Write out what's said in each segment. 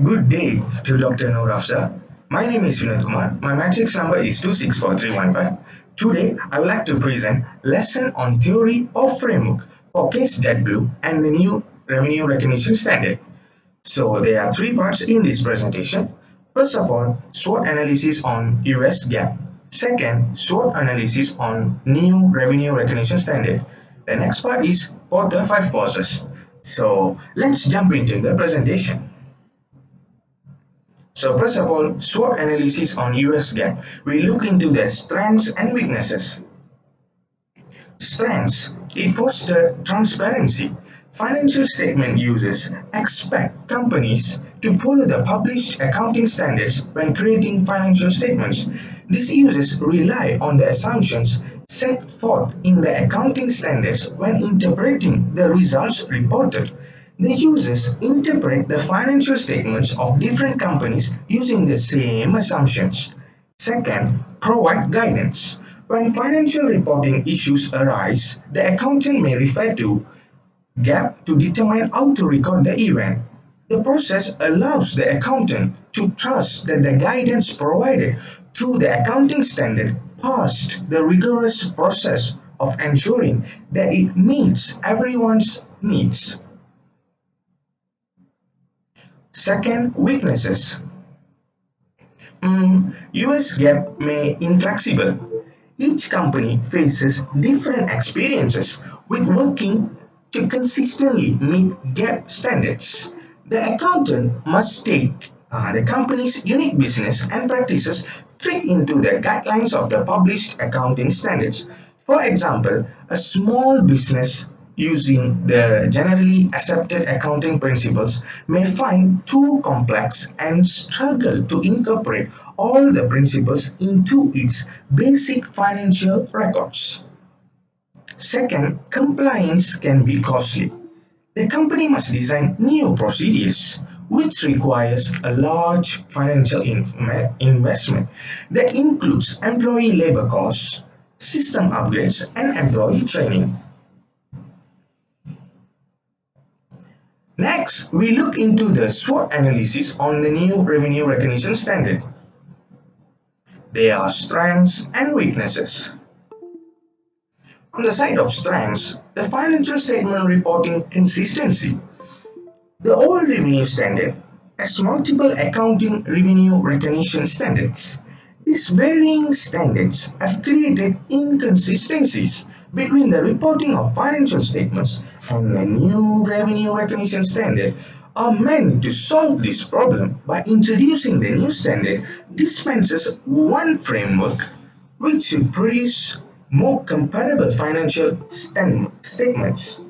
Good day to Dr. Noor Afza. My name is Vinod Kumar. My matrix number is 264315. Today, I would like to present lesson on theory of framework for case JetBlue and the new revenue recognition standard. So there are three parts in this presentation. First of all, SWOT analysis on US GAAP. Second, SWOT analysis on new revenue recognition standard. The next part is for the five pauses. So let's jump into the presentation. So first of all, SWOT analysis on US GAAP. We look into the strengths and weaknesses. Strengths: it fosters transparency. Financial statement users expect companies to follow the published accounting standards when creating financial statements. These users rely on the assumptions set forth in the accounting standards when interpreting the results reported. The users interpret the financial statements of different companies using the same assumptions. Second, provide guidance. When financial reporting issues arise, the accountant may refer to GAAP to determine how to record the event. The process allows the accountant to trust that the guidance provided through the accounting standard passed the rigorous process of ensuring that it meets everyone's needs. Second, weaknesses. US GAAP may inflexible. Each company faces different experiences with working to consistently meet GAAP standards. The accountant must take the company's unique business and practices fit into the guidelines of the published accounting standards. For example, a small business using the generally accepted accounting principles may find too complex and struggle to incorporate all the principles into its basic financial records. Second, compliance can be costly. The company must design new procedures, which requires a large financial investment that includes employee labor costs, system upgrades, and employee training. Next, we look into the SWOT analysis on the new revenue recognition standard. There are strengths and weaknesses. On the side of strengths, the financial statement reporting consistency. The old revenue standard has multiple accounting revenue recognition standards. These varying standards have created inconsistencies between the reporting of financial statements and the new revenue recognition standard are meant to solve this problem by introducing the new standard dispenses one framework which should produce more comparable financial statements.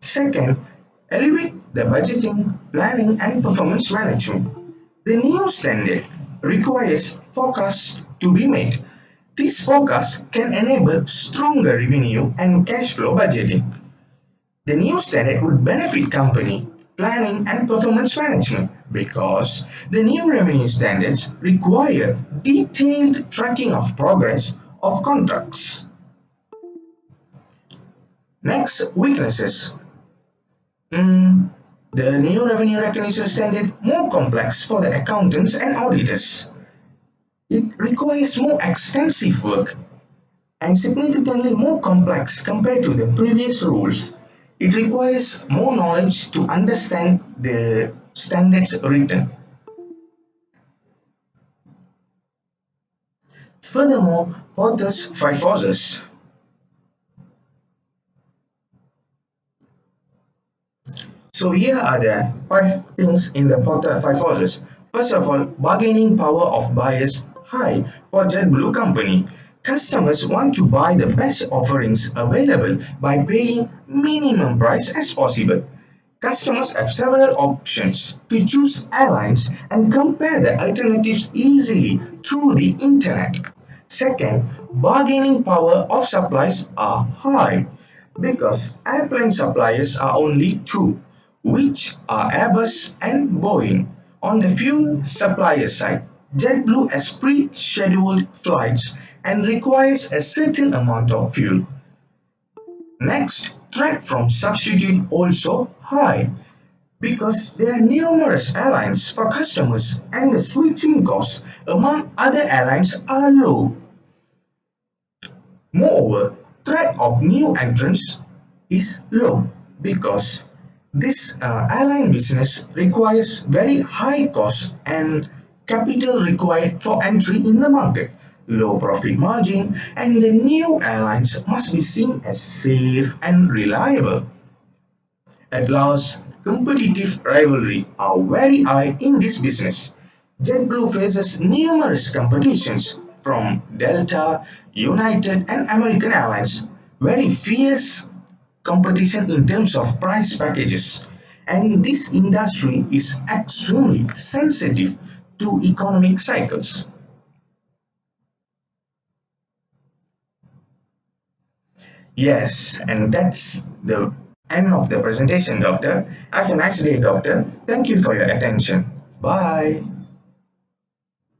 Second, elevate the budgeting, planning, and performance management. The new standard requires forecasts to be made. This forecast can enable stronger revenue and cash flow budgeting. The new standard would benefit company planning and performance management because the new revenue standards require detailed tracking of progress of contracts. Next, weaknesses. The new revenue recognition standard more complex for the accountants and auditors. It requires more extensive work and significantly more complex compared to the previous rules. It requires more knowledge to understand the standards written. Furthermore, Porter's five forces. So here are the five things in the Porter five forces. First of all, bargaining power of buyers high for JetBlue company. Customers want to buy the best offerings available by paying minimum price as possible. Customers have several options to choose airlines and compare the alternatives easily through the internet. Second, bargaining power of suppliers are high because airplane suppliers are only two, which are Airbus and Boeing. On the fuel supplier side, JetBlue has pre-scheduled flights and requires a certain amount of fuel. Next, threat from substitute also high. because there are numerous airlines for customers and the switching costs among other airlines are low. Moreover, threat of new entrants is low because this airline business requires very high cost and capital required for entry in the market, low profit margin, and the new airlines must be seen as safe and reliable. At last, competitive rivalry are very high in this business. JetBlue faces numerous competitions from Delta, United, and American Airlines. Very fierce competition in terms of price packages. And this industry is extremely sensitive to economic cycles. Yes, and that's the end of the presentation, doctor. Have a nice day, doctor. Thank you for your attention. Bye.